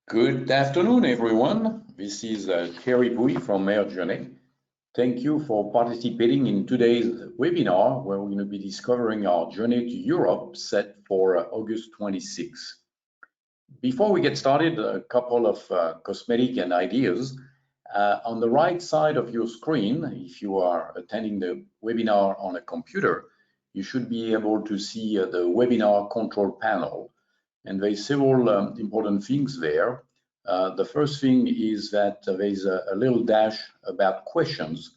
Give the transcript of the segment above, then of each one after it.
Good afternoon, everyone. This is Thierry Bouy from Air Journey. Thank you for participating in today's webinar, where we're going to be discovering our journey to Europe set for August 26. Before we get started, a couple of cosmetic and ideas. On the right side of your screen, if you are attending the webinar on a computer, you should be able to see the webinar control panel. And there's several important things there. The first thing is that there's a little dash about questions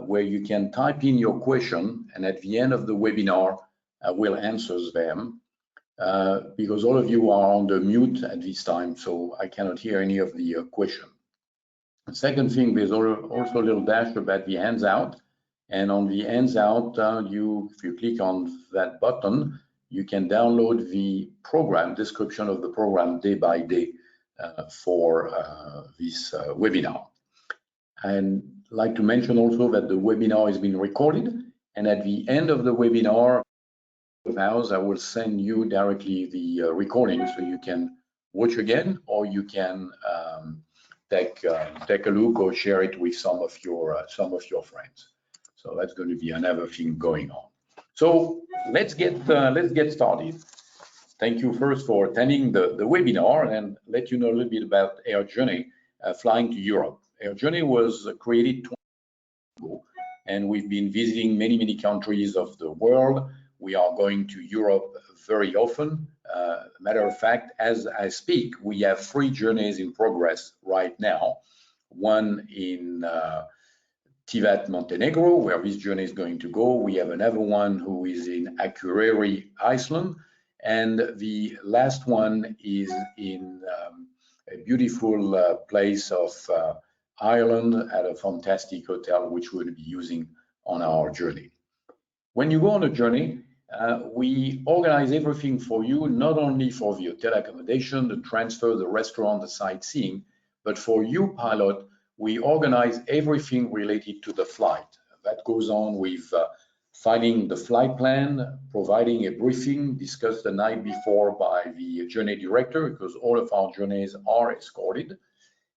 where you can type in your question, and at the end of the webinar, we'll answer them because all of you are on the mute at this time, so I cannot hear any of the question. The second thing, there's also a little dash about the hands out, and on the hands out, if you click on that button, you can download the program, description of the program day by day for this webinar. And I'd like to mention also that the webinar is being recorded, and at the end of the webinar, I will send you directly the recording so you can watch again, or you can take a look or share it with some of your friends. So that's going to be another thing going on. So let's get started. Thank you first for attending the webinar, and let you know a little bit about Air Journey flying to Europe. Air Journey was created 20 years ago, and we've been visiting many countries of the world. We are going to Europe very often. Matter of fact, as I speak, we have 3 journeys in progress right now. One in Tivat, Montenegro, where this journey is going to go. We have another one who is in Akureyri, Iceland, and the last one is in a beautiful place of Ireland at a fantastic hotel, which we'll be using on our journey. When you go on a journey, we organize everything for you, not only for the hotel accommodation, the transfer, the restaurant, the sightseeing, but for you, pilot, we organize everything related to the flight. That goes on with finding the flight plan, providing a briefing discussed the night before by the journey director, because all of our journeys are escorted,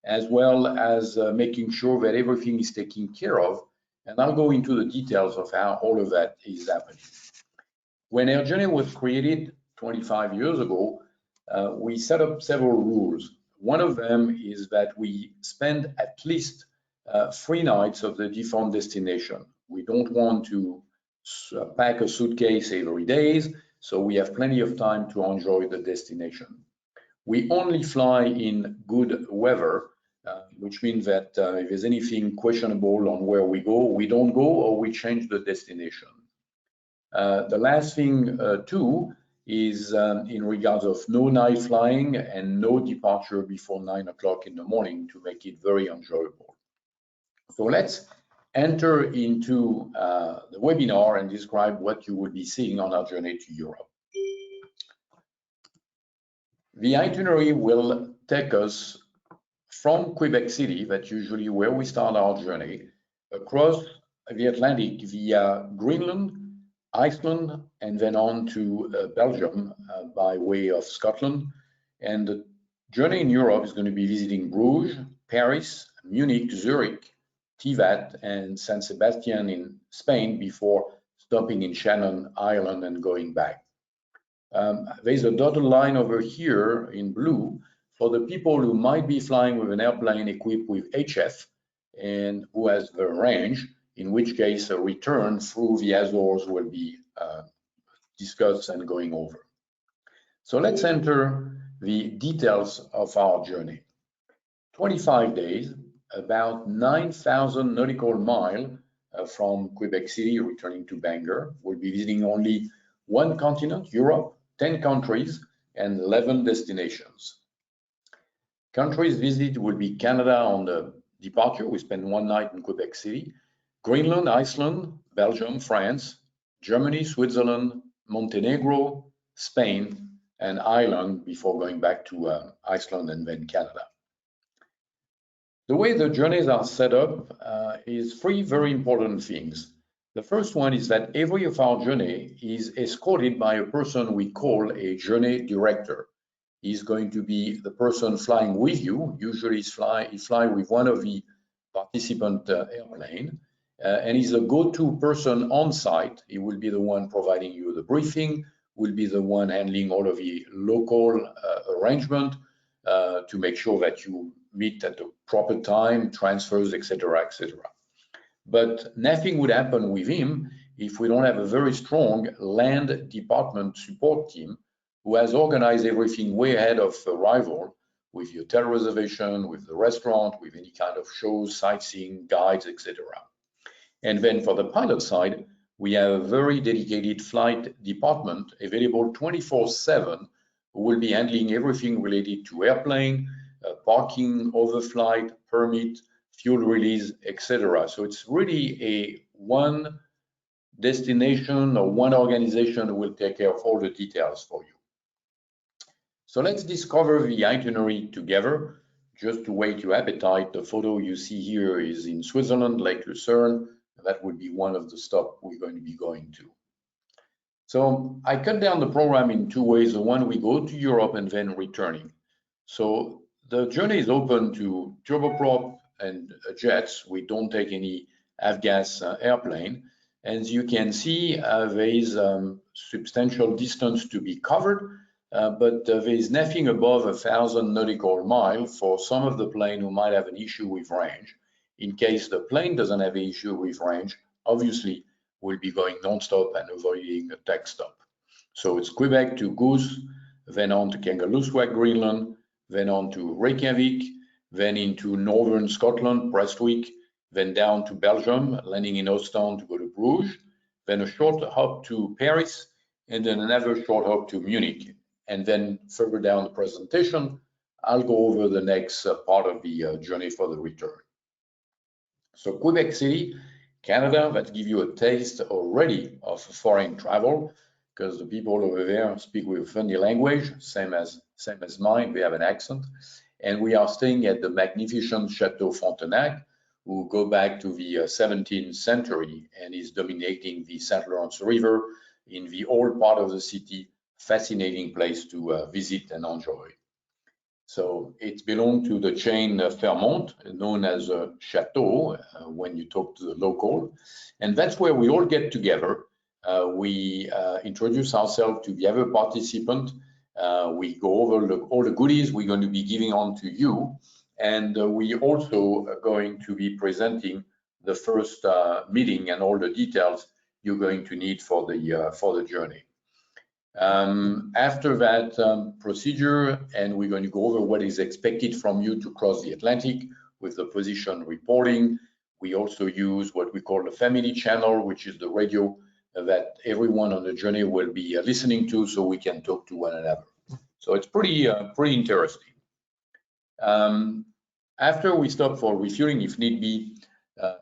as well as making sure that everything is taken care of. And I'll go into the details of how all of that is happening. When Air Journey was created 25 years ago, we set up several rules. One of them is that we spend at least 3 nights of the different destination. We don't want to pack a suitcase every day, so we have plenty of time to enjoy the destination. We only fly in good weather, which means that if there's anything questionable on where we go, we don't go or we change the destination. The last thing too is in regards of no night flying and no departure before 9 o'clock in the morning to make it very enjoyable. So let's enter into the webinar and describe what you will be seeing on our journey to Europe. The itinerary will take us from Quebec City, that's usually where we start our journey, across the Atlantic via Greenland, Iceland, and then on to Belgium by way of Scotland. And the journey in Europe is going to be visiting Bruges, Paris, Munich, Zurich, Tivat, and San Sebastian in Spain before stopping in Shannon, Ireland, and going back. There's a dotted line over here in blue for the people who might be flying with an airplane equipped with HF and who has the range, in which case a return through the Azores will be discussed and going over. So let's enter the details of our journey. 25 days, about 9,000 nautical miles from Quebec City returning to Bangor. We'll be visiting only 1 continent, Europe, 10 countries, and 11 destinations. Countries visited will be Canada on the departure. We spend 1 night in Quebec City. Greenland, Iceland, Belgium, France, Germany, Switzerland, Montenegro, Spain, and Ireland before going back to Iceland and then Canada. The way the journeys are set up is 3 very important things. The first one is that every of our journey is escorted by a person we call a journey director. He's going to be the person flying with you. Usually he fly with one of the participant airplane, and he's a go-to person on site. He will be the one providing you the briefing, will be the one handling all of the local arrangement to make sure that you meet at the proper time, transfers, etc., etc. But nothing would happen with him if we don't have a very strong land department support team who has organized everything way ahead of arrival with the hotel reservation, with the restaurant, with any kind of shows, sightseeing, guides, etc. And then for the pilot side, we have a very dedicated flight department available 24/7 who will be handling everything related to airplane, parking, overflight, permit, fuel release, etc. So it's really a one destination or one organization who will take care of all the details for you. So let's discover the itinerary together. Just to whet your appetite, the photo you see here is in Switzerland, Lake Lucerne. That would be one of the stops we're going to be going to. So I cut down the program in two ways. The one, we go to Europe and then returning. So the journey is open to turboprop and jets. We don't take any avgas airplane. As you can see, there is substantial distance to be covered, but there is nothing above 1,000 nautical miles for some of the plane who might have an issue with range. In case the plane doesn't have an issue with range, obviously we'll be going non-stop and avoiding a tech stop. So it's Quebec to Goose, then on to Kangerlussuaq, Greenland, then on to Reykjavik, then into northern Scotland, Prestwick, then down to Belgium, landing in Ostend to go to Bruges, then a short hop to Paris, and then another short hop to Munich. And then further down the presentation, I'll go over the next part of the journey for the return. So Quebec City, Canada, that give you a taste already of foreign travel, because the people over there speak with a funny language, same as mine, we have an accent. And we are staying at the magnificent Chateau Frontenac, who go back to the 17th century and is dominating the St. Lawrence River in the old part of the city. Fascinating place to visit and enjoy. So it belonged to the chain Fairmont, known as a chateau when you talk to the local. And that's where we all get together. We introduce ourselves to the other participant. We go over all the goodies we're going to be giving on to you. And we also are going to be presenting the first meeting and all the details you're going to need for the journey. After that procedure, and we're going to go over what is expected from you to cross the Atlantic with the position reporting. We also use what we call the family channel, which is the radio that everyone on the journey will be listening to, so we can talk to one another. So it's pretty interesting. After we stop for refueling, if need be,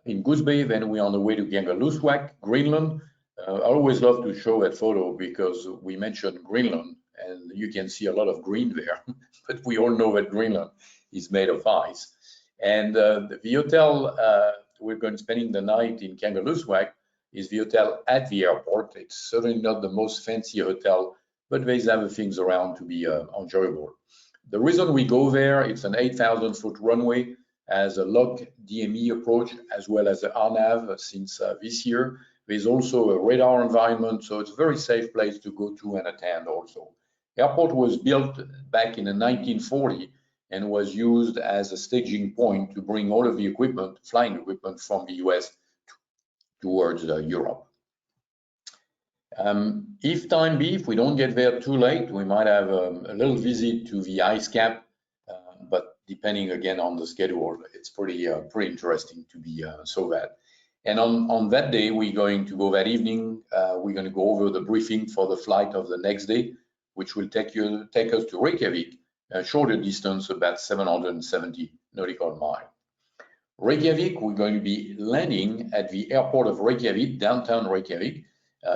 in Goose Bay, then we're on the way to Kangerlussuaq, Greenland. I always love to show that photo because we mentioned Greenland, and you can see a lot of green there, but we all know that Greenland is made of ice. And the hotel we're going to spending the night in Kangerlussuaq is the hotel at the airport. It's certainly not the most fancy hotel, but there's other things around to be enjoyable. The reason we go there, it's an 8,000-foot runway, as a LOC DME approach, as well as the RNAV since this year. There's also a radar environment, so it's a very safe place to go to and attend also. The airport was built back in the 1940 and was used as a staging point to bring all of the equipment, flying equipment from the US towards Europe. If time be, if we don't get there too late, we might have a little visit to the ice cap, but depending again on the schedule, it's pretty interesting to be so that. And on that day, we're going to go that evening, we're going to go over the briefing for the flight of the next day, which will take us to Reykjavik, a shorter distance, about 770 nautical miles. Reykjavik, we're going to be landing at the airport of Reykjavik, downtown Reykjavik.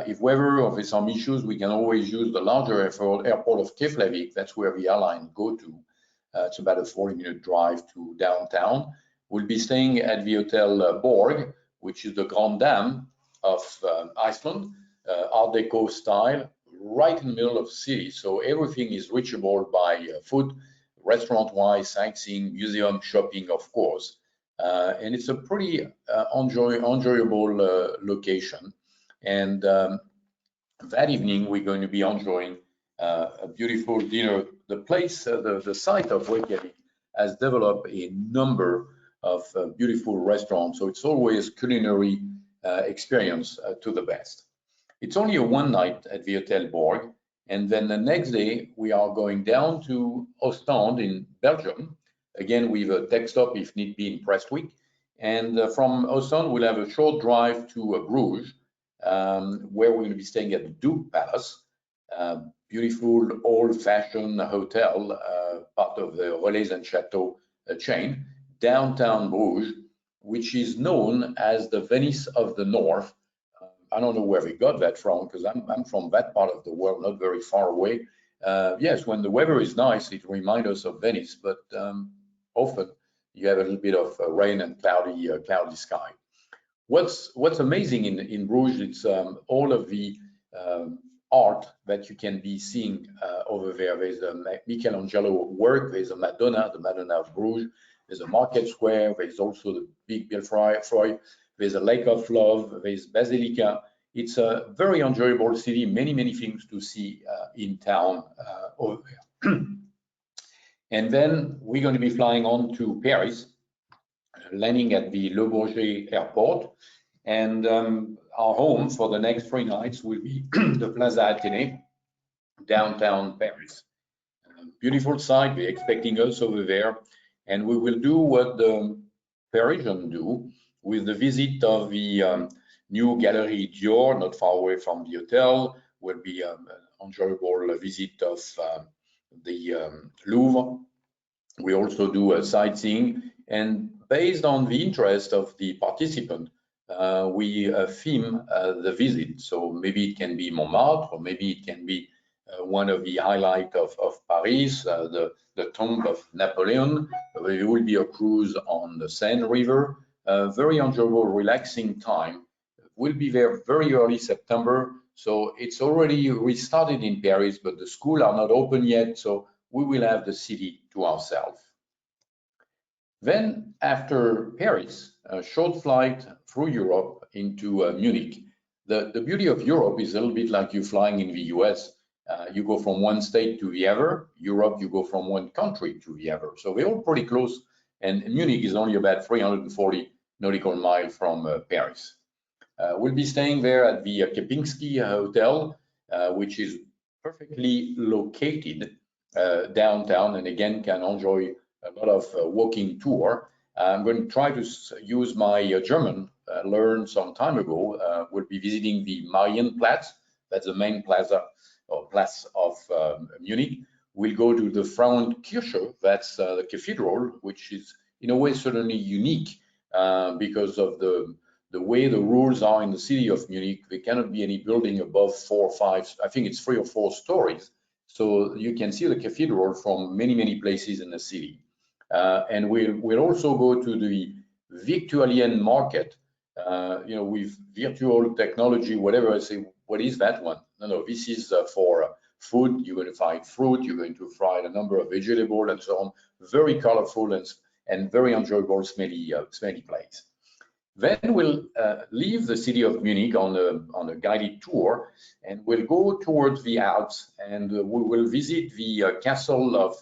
If weather or there's some issues, we can always use the larger airport of Keflavik. That's where the airline go to. It's about a 40-minute drive to downtown. We'll be staying at the Hotel Borg, which is the Grand Dame of Iceland, Art Deco style, right in the middle of the city, so everything is reachable by foot, restaurant-wise, sightseeing, museum, shopping, of course. And it's a pretty enjoyable location. And that evening, we're going to be enjoying a beautiful dinner. The place, the site of Reykjavik has developed a number of beautiful restaurants, so it's always culinary experience to the best. It's only a one night at the Hotel Borg, and then the next day we are going down to Ostend in Belgium, again with a tech stop if need be in Prestwick. And from Ostend we'll have a short drive to Bruges, where we're going to be staying at the Duke Palace, beautiful old-fashioned hotel, part of the Relais and Chateaux chain, downtown Bruges, which is known as the Venice of the North. I don't know where we got that from, because I'm from that part of the world, not very far away. Yes, when the weather is nice, it reminds us of Venice, but often you have a little bit of rain and cloudy sky. What's amazing in Bruges, it's all of the art that you can be seeing over there. There's a Michelangelo work, there's a Madonna, the Madonna of Bruges, there's a market square, there's also the big Belfry, there's a Lake of Love, there's Basilica. It's a very enjoyable city, many things to see in town over there. And then we're going to be flying on to Paris, landing at the Le Bourget airport. And our home for the next 3 nights will be the Plaza Athénée, downtown Paris. Beautiful site, we're expecting us over there. And we will do what the Parisians do with the visit of the new Galerie Dior, not far away from the hotel. Will be an enjoyable visit of the Louvre. We also do a sightseeing, and based on the interest of the participant, we theme the visit. So maybe it can be Montmartre, or maybe it can be one of the highlights of Paris, the tomb of Napoleon. There will be a cruise on the Seine River. Very enjoyable, relaxing time. We'll be there very early September, so it's already restarted in Paris, but the schools are not open yet, so we will have the city to ourselves. Then after Paris, a short flight through Europe into Munich. The beauty of Europe is a little bit like you flying in the US. You go from one state to the other. Europe, you go from one country to the other. So they're all pretty close, and Munich is only about 340 nautical miles from Paris. We'll be staying there at the Kempinski Hotel, which is perfectly located downtown, and again can enjoy a lot of walking tour. I'm going to try to use my German learned some time ago. We'll be visiting the Marienplatz, that's the main plaza or place of Munich. We'll go to the Frauenkirche, that's the cathedral, which is in a way certainly unique because of the way the rules are in the city of Munich. There cannot be any building above 4 or 5, I think it's 3 or 4 stories. So you can see the cathedral from many places in the city. And we'll also go to the Victualien market, with virtual technology, whatever. I say, what is that one? No, this is for food. You're going to find fruit, you're going to find a number of vegetables and so on. Very colorful and very enjoyable, smelly place. Then we'll leave the city of Munich on a guided tour, and we'll go towards the Alps, and we will visit the castle of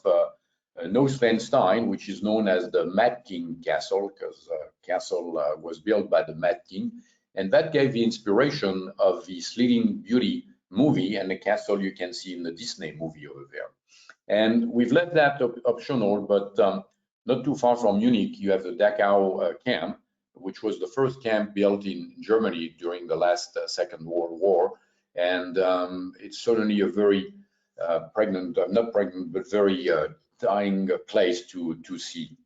Neuschwanstein, which is known as the Mad King Castle, because castle was built by the Mad King, and that gave the inspiration of the Sleeping Beauty movie and the castle you can see in the Disney movie over there. And we've left that optional, but not too far from Munich, you have the Dachau camp, which was the first camp built in Germany during the last Second World War. And it's certainly a very not pregnant, but very dying place to see.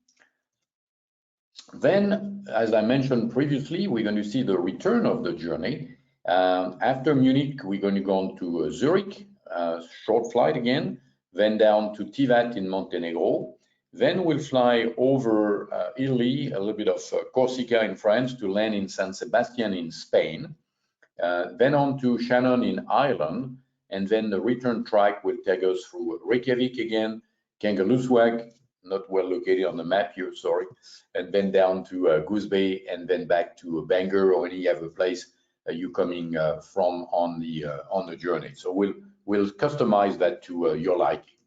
Then, as I mentioned previously, we're going to see the return of the journey. After Munich, we're going to go on to Zurich, short flight again, then down to Tivat in Montenegro. Then we'll fly over Italy, a little bit of Corsica in France, to land in San Sebastian in Spain. Then on to Shannon in Ireland, and then the return track will take us through Reykjavik again, Kangerlussuaq, not well located on the map here, sorry, and then down to Goose Bay, and then back to Bangor or any other place you're coming from on the journey. So we'll customize that to your liking.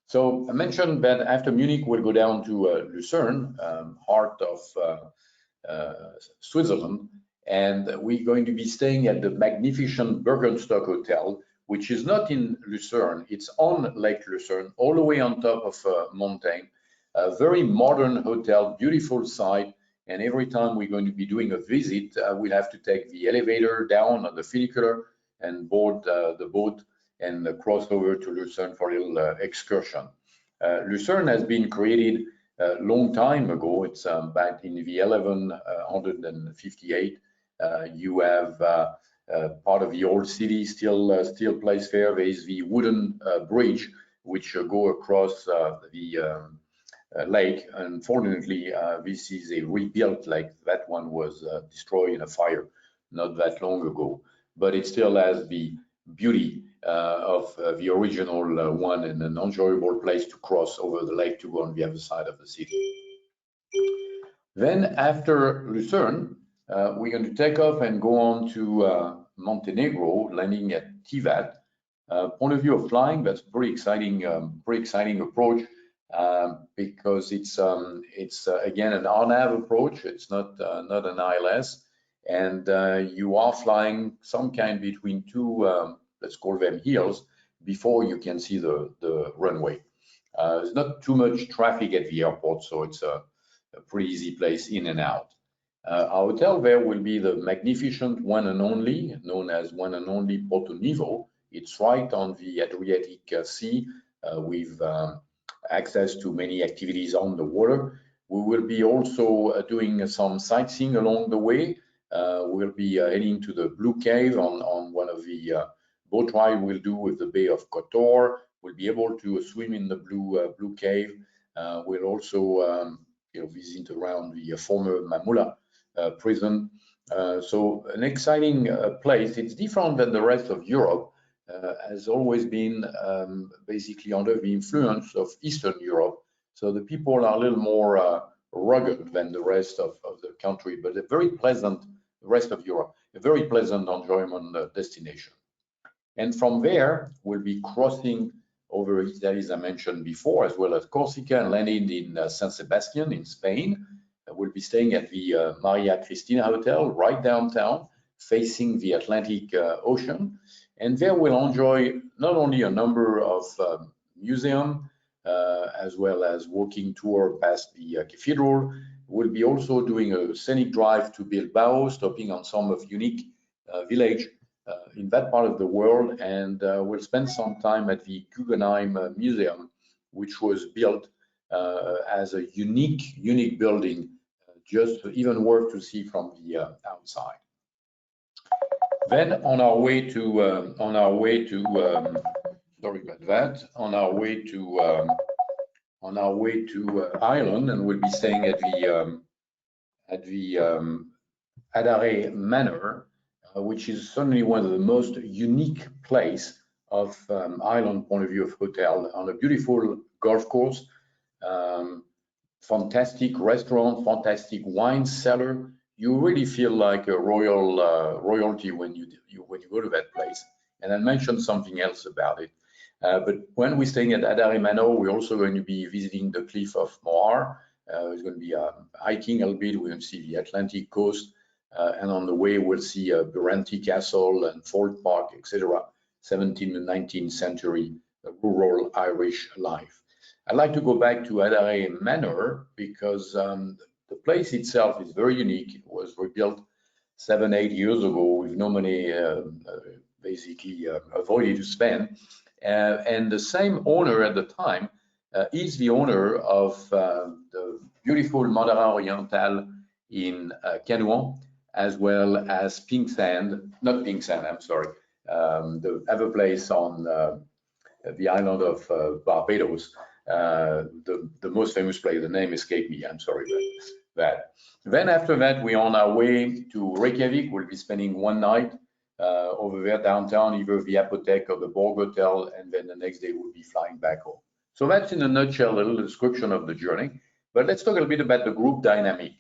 So I mentioned that after Munich, we'll go down to Lucerne, heart of Switzerland, and we're going to be staying at the magnificent Bergenstock Hotel, which is not in Lucerne, it's on Lake Lucerne, all the way on top of a mountain. A very modern hotel, beautiful site, and every time we're going to be doing a visit, we'll have to take the elevator down on the funicular and board the boat and cross over to Lucerne for a little excursion. Lucerne has been created a long time ago. It's back in the 1158. You have part of the old city still plays there. There is the wooden bridge which go across the lake. Unfortunately, this is a rebuilt lake. That one was destroyed in a fire not that long ago, but it still has the beauty of the original one, and an enjoyable place to cross over the lake to go on the other side of the city. Then after Lucerne, we're going to take off and go on to Montenegro, landing at Tivat. Point of view of flying, that's pretty exciting approach because it's again an RNAV approach. It's not an ILS, and you are flying some kind between two, let's call them hills, before you can see the runway. There's not too much traffic at the airport, so it's a pretty easy place in and out. Our hotel there will be the magnificent one and only, known as one and only Porto Nivo. It's right on the Adriatic Sea with access to many activities on the water. We will be also doing some sightseeing along the way. We'll be heading to the Blue Cave on one of the boat ride we'll do with the Bay of Kotor. We'll be able to swim in the Blue Cave. We'll also visit around the former Mamula prison. So an exciting place. It's different than the rest of Europe. Has always been basically under the influence of Eastern Europe. So the people are a little more rugged than the rest of the country, but a very pleasant, the rest of Europe, a very pleasant enjoyment destination. And from there, we'll be crossing over Italy, as I mentioned before, as well as Corsica, and landing in San Sebastian in Spain. We'll be staying at the Maria Cristina Hotel right downtown, facing the Atlantic Ocean. And there we'll enjoy not only a number of museums, as well as walking tour past the cathedral. We'll be also doing a scenic drive to Bilbao, stopping on some of unique village in that part of the world, and we'll spend some time at the Guggenheim Museum, which was built as a unique building, just even worth to see from the outside. Then on our way to Ireland, and we'll be staying at the Adare Manor, which is certainly one of the most unique place of Ireland point of view of hotel, on a beautiful golf course, fantastic restaurant, fantastic wine cellar. You really feel like a royalty when you go to that place. And I mentioned something else about it. But when we're staying at Adare Manor, we're also going to be visiting the Cliff of Moher. It's going to be hiking a little bit. We're going to see the Atlantic coast. And on the way, we'll see Buranty Castle and Ford Park, etc. 17th and 19th century rural Irish life. I'd like to go back to Adare Manor because the place itself is very unique. It was rebuilt 7-8 years ago with no money basically avoided to spend. And the same owner at the time is the owner of the beautiful Mandarin Oriental in Canouan, as well as Pink Sand, not Pink Sand, I'm sorry, the other place on the island of Barbados, the most famous place, the name escaped me, I'm sorry about that. Then after that, we're on our way to Reykjavik. We'll be spending one night over there downtown, either the Apotheke or the Borg Hotel, and then the next day we'll be flying back home. So that's in a nutshell a little description of the journey. But let's talk a little bit about the group dynamic.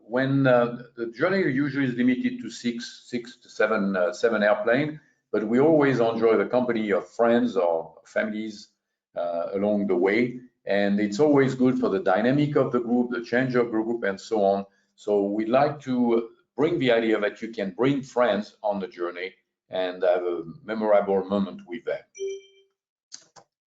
When the journey usually is limited to six to seven airplanes, but we always enjoy the company of friends or families along the way. And it's always good for the dynamic of the group, the change of group, and so on. So we like to bring the idea that you can bring friends on the journey and have a memorable moment with them.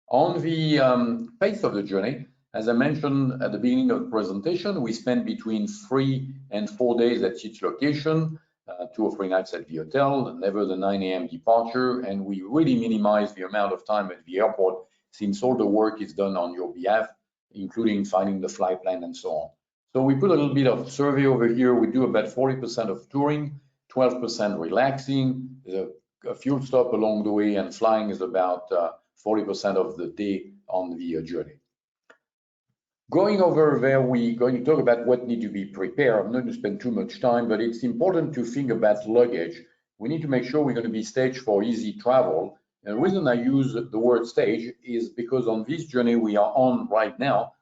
On the pace of the journey, as I mentioned at the beginning of the presentation, we spend between 3 and 4 days at each location, 2 or 3 nights at the hotel, never the 9 a.m. departure, and we really minimize the amount of time at the airport since all the work is done on your behalf, including finding the flight plan and so on. So we put a little bit of survey over here. We do about 40% of touring, 12% relaxing, a fuel stop along the way, and flying is about 40% of the day on the journey. Going over there, we're going to talk about what need to be prepared. I'm not going to spend too much time, but it's important to think about luggage. We need to make sure we're going to be staged for easy travel. And the reason I use the word stage is because on this journey we are on right now,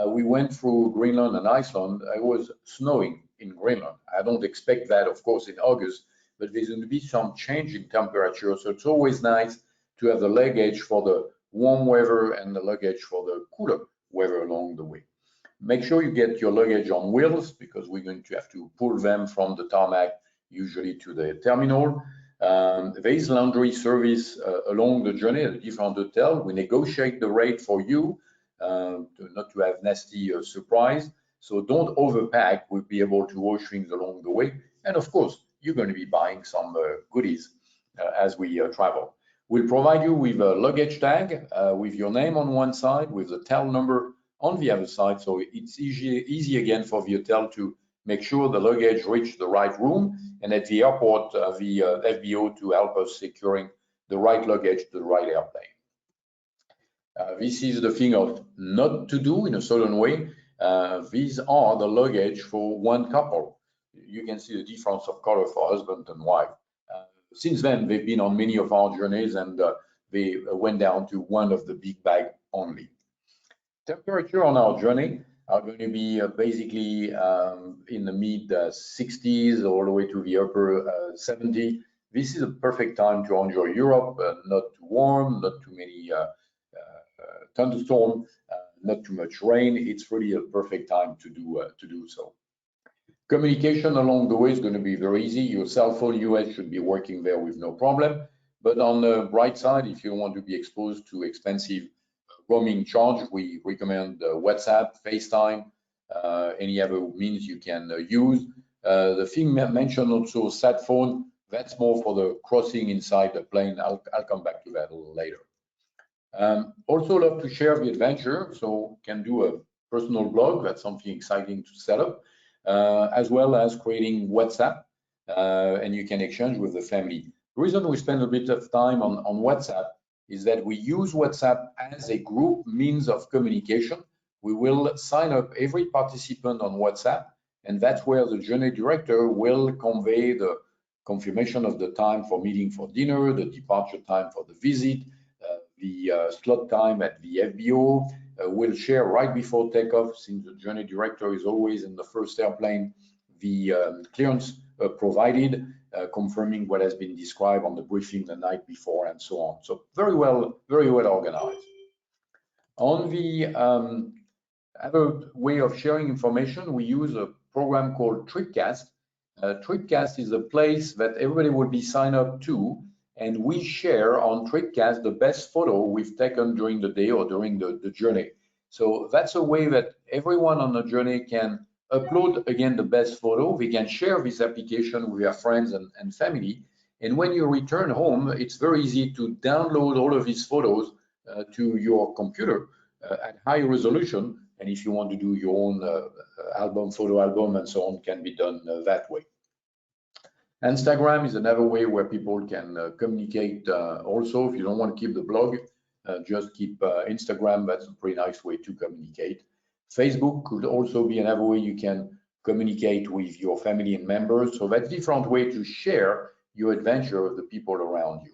we went through Greenland and Iceland. It was snowing in Greenland. I don't expect that, of course, in August, but there's going to be some change in temperature. So it's always nice to have the luggage for the warm weather and the luggage for the cooler weather along the way. Make sure you get your luggage on wheels because we're going to have to pull them from the tarmac, usually to the terminal. There is laundry service along the journey at a different hotel. We negotiate the rate for you not to have nasty surprise. So don't overpack. We'll be able to wash things along the way. And of course, you're going to be buying some goodies as we travel. We'll provide you with a luggage tag with your name on one side, with the tail number on the other side. So it's easy again for the hotel to make sure the luggage reach the right room, and at the airport, the FBO to help us securing the right luggage to the right airplane. This is the thing of not to do in a certain way. These are the luggage for one couple. You can see the difference of color for husband and wife. Since then, they've been on many of our journeys, and they went down to one of the big bag only. Temperature on our journey are going to be basically in the mid 60s all the way to the upper 70. This is a perfect time to enjoy Europe, not too warm, not too many thunderstorms, not too much rain. It's really a perfect time to do so. Communication along the way is going to be very easy. Your cell phone US should be working there with no problem. But on the bright side, if you want to be exposed to expensive roaming charge, we recommend WhatsApp, FaceTime, any other means you can use. The thing mentioned also, sat phone, that's more for the crossing inside the plane. I'll come back to that a little later. Also love to share the adventure, so can do a personal blog. That's something exciting to set up, as well as creating WhatsApp, and you can exchange with the family. The reason we spend a bit of time on WhatsApp is that we use WhatsApp as a group means of communication. We will sign up every participant on WhatsApp, and that's where the journey director will convey the confirmation of the time for meeting for dinner, the departure time for the visit, the slot time at the FBO. We'll share right before takeoff, since the journey director is always in the first airplane, the clearance provided, confirming what has been described on the briefing the night before and so on. So very well organized. On the other way of sharing information, we use a program called Tripcast. Tripcast is a place that everybody will be signed up to, and we share on Tripcast the best photo we've taken during the day or during the journey. So that's a way that everyone on the journey can upload again the best photo. We can share this application with your friends and family. And when you return home, it's very easy to download all of these photos to your computer at high resolution. And if you want to do your own photo album and so on, can be done that way. Instagram is another way where people can communicate also. If you don't want to keep the blog, just keep Instagram. That's a pretty nice way to communicate. Facebook could also be another way you can communicate with your family and members. So that's a different way to share your adventure of the people around you.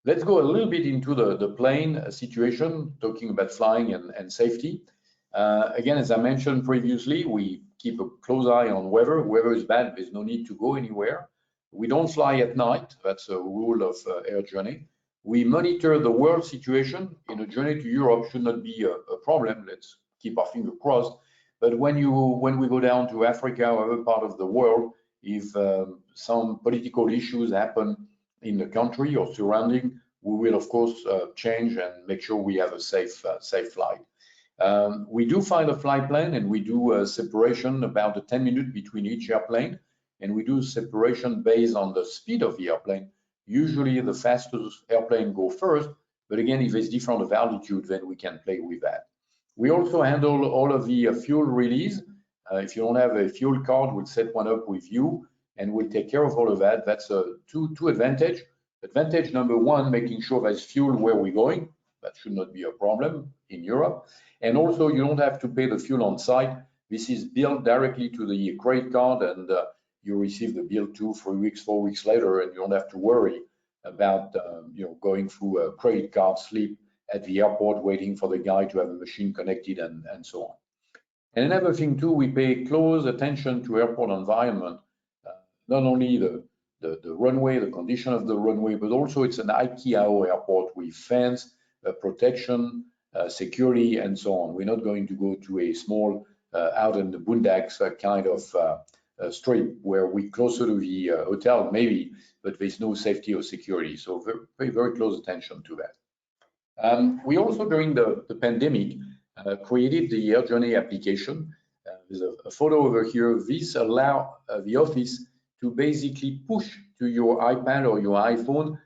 Let's go a little bit into the plane situation, talking about flying and safety. Again, as I mentioned previously, we keep a close eye on weather. Weather is bad, there's no need to go anywhere. We don't fly at night, that's a rule of air journey. We monitor the world situation. In a journey to Europe should not be a problem, let's keep our finger crossed. But when we go down to Africa or other part of the world, if some political issues happen in the country or surrounding, we will of course change and make sure we have a safe flight. We do find a flight plan and we do a separation about 10 minutes between each airplane, and we do separation based on the speed of the airplane. Usually the fastest airplane go first, but again, if it's different of altitude, then we can play with that. We also handle all of the fuel release. If you don't have a fuel card, we'll set one up with you and we'll take care of all of that. That's two advantage. Advantage number one, making sure there's fuel where we're going. That should not be a problem in Europe. And also you don't have to pay the fuel on site. This is billed directly to the credit card, and you receive the bill 2, 3 weeks, 4 weeks later, and you don't have to worry about going through a credit card slip at the airport waiting for the guy to have a machine connected and so on. And another thing too, we pay close attention to airport environment, not only the runway, the condition of the runway, but also it's an ICAO airport with fence, protection, security, and so on. We're not going to go to a small out in the boondocks kind of strip where we're closer to the hotel maybe, but there's no safety or security. So very, very close attention to that. We also, during the pandemic, created the Air Journey application. There's a photo over here. This allows the office to basically push to your iPad or your iPhone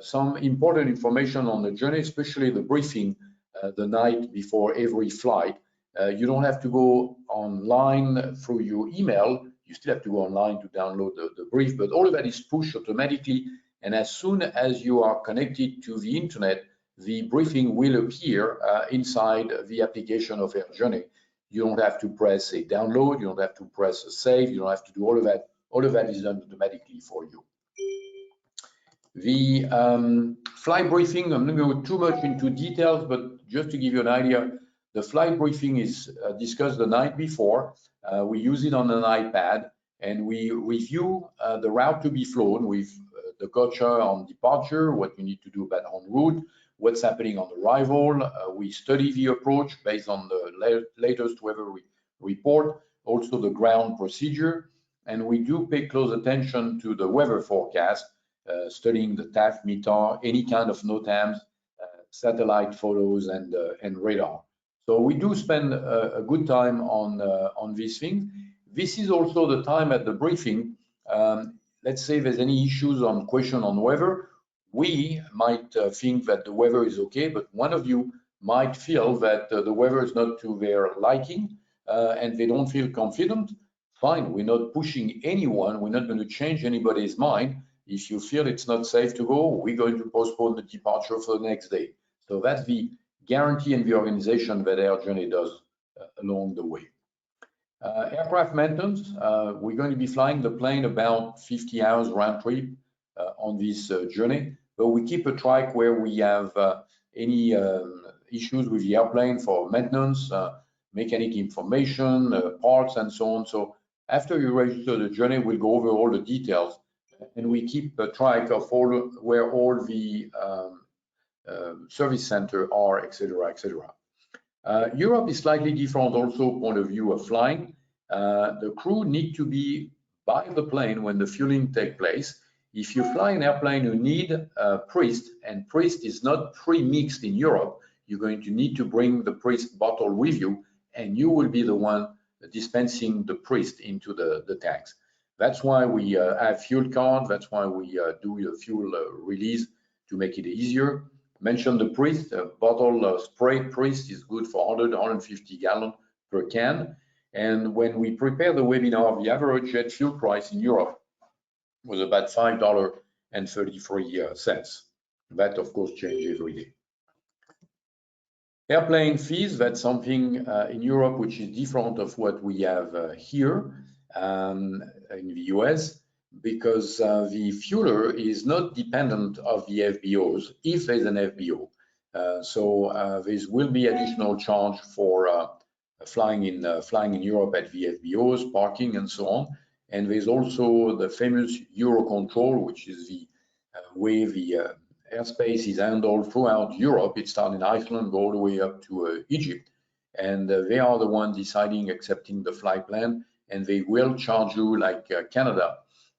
some important information on the journey, especially the briefing the night before every flight. You don't have to go online through your email. You still have to go online to download the brief, but all of that is pushed automatically. And as soon as you are connected to the internet, the briefing will appear inside the application of Air Journey. You don't have to press a download, you don't have to press a save, you don't have to do all of that. All of that is done automatically for you. The flight briefing, I'm not going to go too much into details, but just to give you an idea, the flight briefing is discussed the night before. We use it on an iPad and we review the route to be flown with the gotcha on departure, what you need to do about en route, what's happening on arrival. We study the approach based on the latest weather report, also the ground procedure, and we do pay close attention to the weather forecast, studying the TAF, METAR, any kind of NOTAMs, satellite photos, and radar. So we do spend a good time on these things. This is also the time at the briefing. Let's say there's any issues on question on weather. We might think that the weather is okay, but one of you might feel that the weather is not to their liking and they don't feel confident. Fine, we're not pushing anyone. We're not going to change anybody's mind. If you feel it's not safe to go, we're going to postpone the departure for the next day. So that's the guarantee and the organization that Air Journey does along the way. Aircraft maintenance, we're going to be flying the plane about 50 hours round trip on this journey, but we keep a track where we have any issues with the airplane for maintenance, mechanic information, parts, and so on. So after you register the journey, we'll go over all the details, and we keep a track of where all the service center are, etc., etc. Europe is slightly different also point of view of flying. The crew need to be by the plane when the fueling takes place. If you fly an airplane, you need a priest, and priest is not pre-mixed in Europe. You're going to need to bring the priest bottle with you, and you will be the one dispensing the priest into the tanks. That's why we have fuel card. That's why we do the fuel release to make it easier. Mention the priest, a bottle spray priest is good for 100, 150 gallons per can. And when we prepare the webinar, the average jet fuel price in Europe was about $5.33. That, of course, changes every day. Airplane fees, that's something in Europe which is different of what we have here in the US. because the fueler is not dependent of the FBOs if there's an FBO. So there will be additional charge for flying in Europe at the FBOs, parking, and so on. And there's also the famous Eurocontrol, which is the way the airspace is handled throughout Europe. It starts in Iceland, go all the way up to Egypt, and they are the one deciding, accepting the flight plan, and they will charge you like Canada,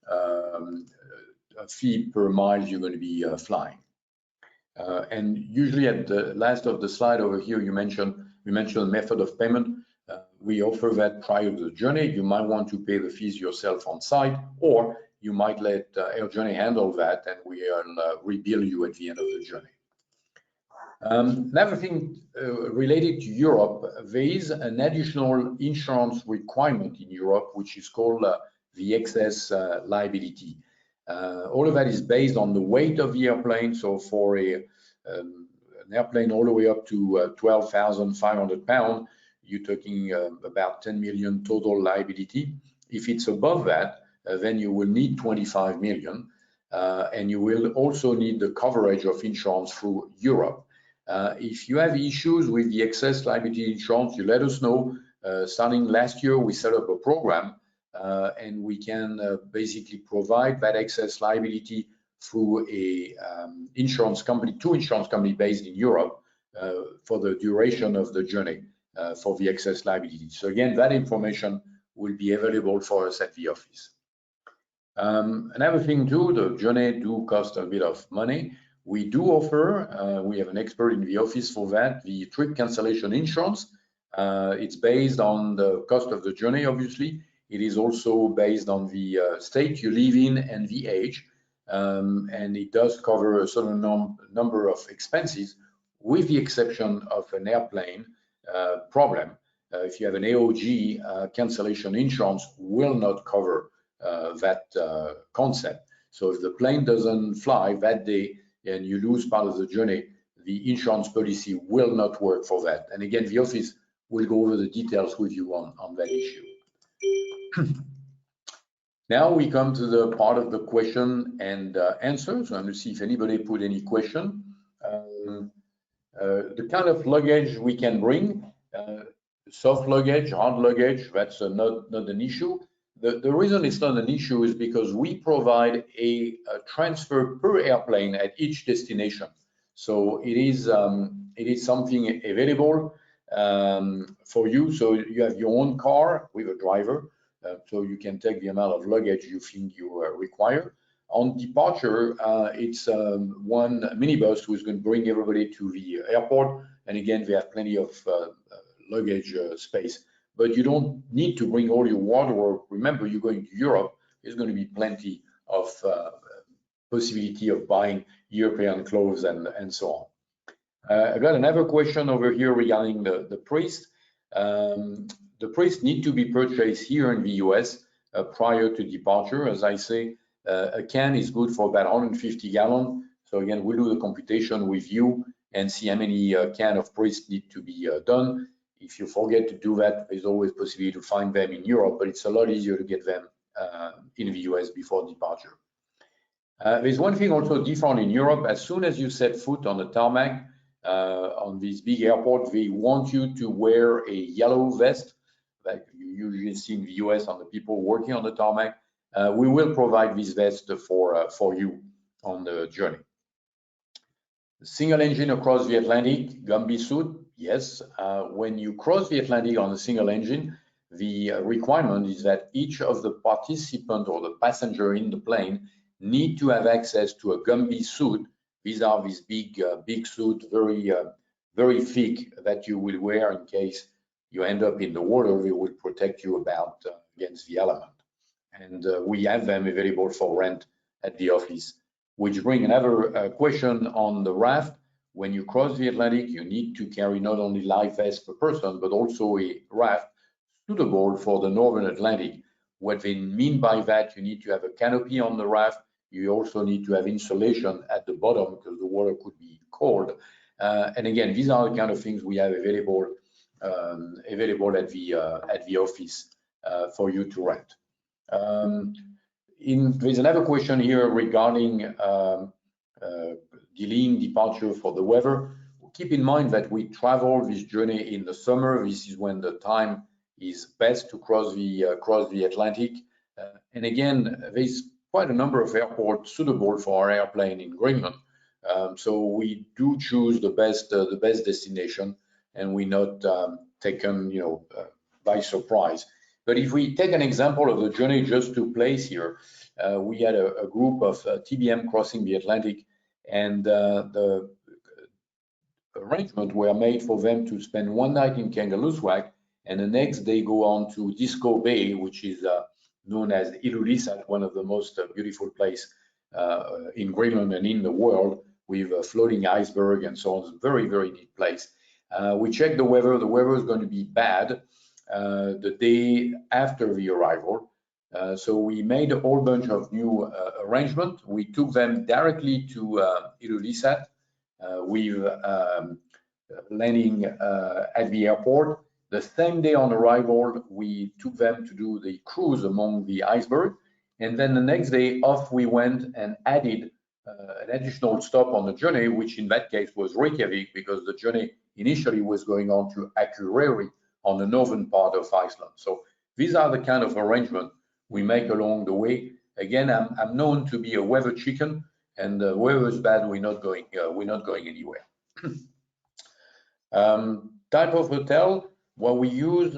a fee per mile you're going to be flying. And usually at the last of the slide over here, we mentioned method of payment. We offer that prior to the journey. You might want to pay the fees yourself on site, or you might let Air Journey handle that, and we will rebill you at the end of the journey. Another thing related to Europe, there is an additional insurance requirement in Europe, which is called the excess liability. All of that is based on the weight of the airplane. So for an airplane all the way up to 12,500 pounds, you're talking about 10 million total liability. If it's above that, then you will need 25 million, and you will also need the coverage of insurance through Europe. If you have issues with the excess liability insurance, you let us know. Starting last year, we set up a program, and we can basically provide that excess liability through a insurance company, two insurance companies based in Europe, for the duration of the journey for the excess liability. So again, that information will be available for us at the office. Another thing too, the journey do cost a bit of money. We do offer, we have an expert in the office for that, the trip cancellation insurance. It's based on the cost of the journey, obviously. It is also based on the state you live in and the age, and it does cover a certain number of expenses, with the exception of an airplane problem. If you have an AOG, cancellation insurance will not cover that concept. So if the plane doesn't fly that day and you lose part of the journey, the insurance policy will not work for that. And again, the office will go over the details with you on that issue. Now we come to the part of the question and answer. So I'm going to see if anybody put any question. The kind of luggage we can bring, soft luggage, hard luggage, that's not an issue. The reason it's not an issue is because we provide a transfer per airplane at each destination. So it is something available for you. So you have your own car with a driver, so you can take the amount of luggage you think you require. On departure, it's one minibus who is going to bring everybody to the airport. And again, we have plenty of luggage space. But you don't need to bring all your wardrobe. Remember, you're going to Europe. There's going to be plenty of possibility of buying European clothes and so on. I got another question over here regarding the priest. The priest need to be purchased here in the US prior to departure. As I say, a can is good for about 150 gallons. So again, we'll do the computation with you and see how many can of priest need to be done. If you forget to do that, there's always possibility to find them in Europe, but it's a lot easier to get them in the US before departure. There's one thing also different in Europe. As soon as you set foot on the tarmac, on these big airports, they want you to wear a yellow vest, like you usually see in the US on the people working on the tarmac. We will provide this vest for you on the journey. Single engine across the Atlantic, Gumby suit, yes. When you cross the Atlantic on a single engine, the requirement is that each of the participant or the passenger in the plane need to have access to a Gumby suit. These are these big suit, very thick, that you will wear in case you end up in the water. They will protect you against the element. And we have them available for rent at the office. Which brings another question on the raft. When you cross the Atlantic, you need to carry not only life vest per person, but also a raft suitable for the Northern Atlantic. What they mean by that, you need to have a canopy on the raft. You also need to have insulation at the bottom because the water could be cold. And again, these are the kind of things we have available at the office for you to rent. There's another question here regarding delaying departure for the weather. Keep in mind that we travel this journey in the summer. This is when the time is best to cross the Atlantic. And again, there's quite a number of airports suitable for our airplane in Greenland. So we do choose the best destination, and we're not taken, by surprise. But if we take an example of the journey just took place here, we had a group of TBM crossing the Atlantic, and the arrangement were made for them to spend one night in Kangerlussuaq, and the next day go on to Disco Bay, which is known as Ilulissat, one of the most beautiful places in Greenland and in the world, with a floating iceberg and so on. It's a very, very neat place. We checked the weather. The weather is going to be bad the day after the arrival. So we made a whole bunch of new arrangements. We took them directly to Ilulissat with landing at the airport. The same day on arrival, we took them to do the cruise among the iceberg. And then the next day off, we went and added an additional stop on the journey, which in that case was Reykjavik, because the journey initially was going on to Akureyri on the northern part of Iceland. So these are the kind of arrangements we make along the way. Again, I'm known to be a weather chicken, and the weather is bad, we're not going anywhere. Type of hotel, well, we use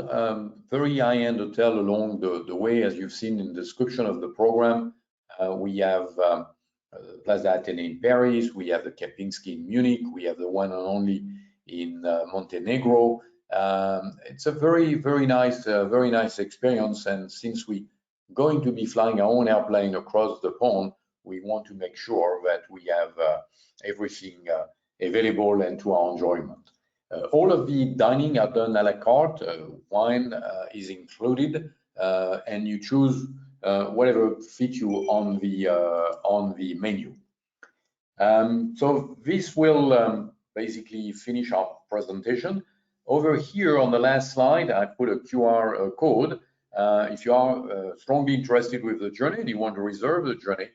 very high-end hotel along the way, as you've seen in the description of the program. We have Plaza Athénée in Paris, we have the Kempinski in Munich, we have the one and only in Montenegro. It's a very, very nice experience, and since we're going to be flying our own airplane across the pond, we want to make sure that we have everything available and to our enjoyment. All of the dining are done a la carte. Wine is included, and you choose whatever fits you on the menu. So this will basically finish our presentation. Over here on the last slide, I put a QR code. If you are strongly interested with the journey and you want to reserve the journey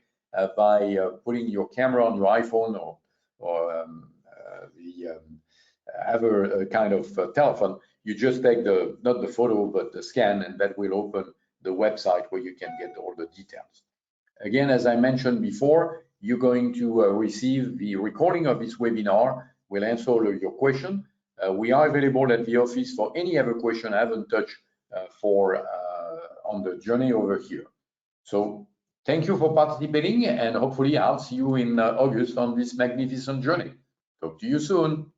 by putting your camera on your iPhone or the other kind of telephone, you just take not the photo, but the scan, and that will open the website where you can get all the details. Again, as I mentioned before, you're going to receive the recording of this webinar. We'll answer all of your questions. We are available at the office for any other question I haven't touched on the journey over here. So thank you for participating, and hopefully I'll see you in August on this magnificent journey. Talk to you soon.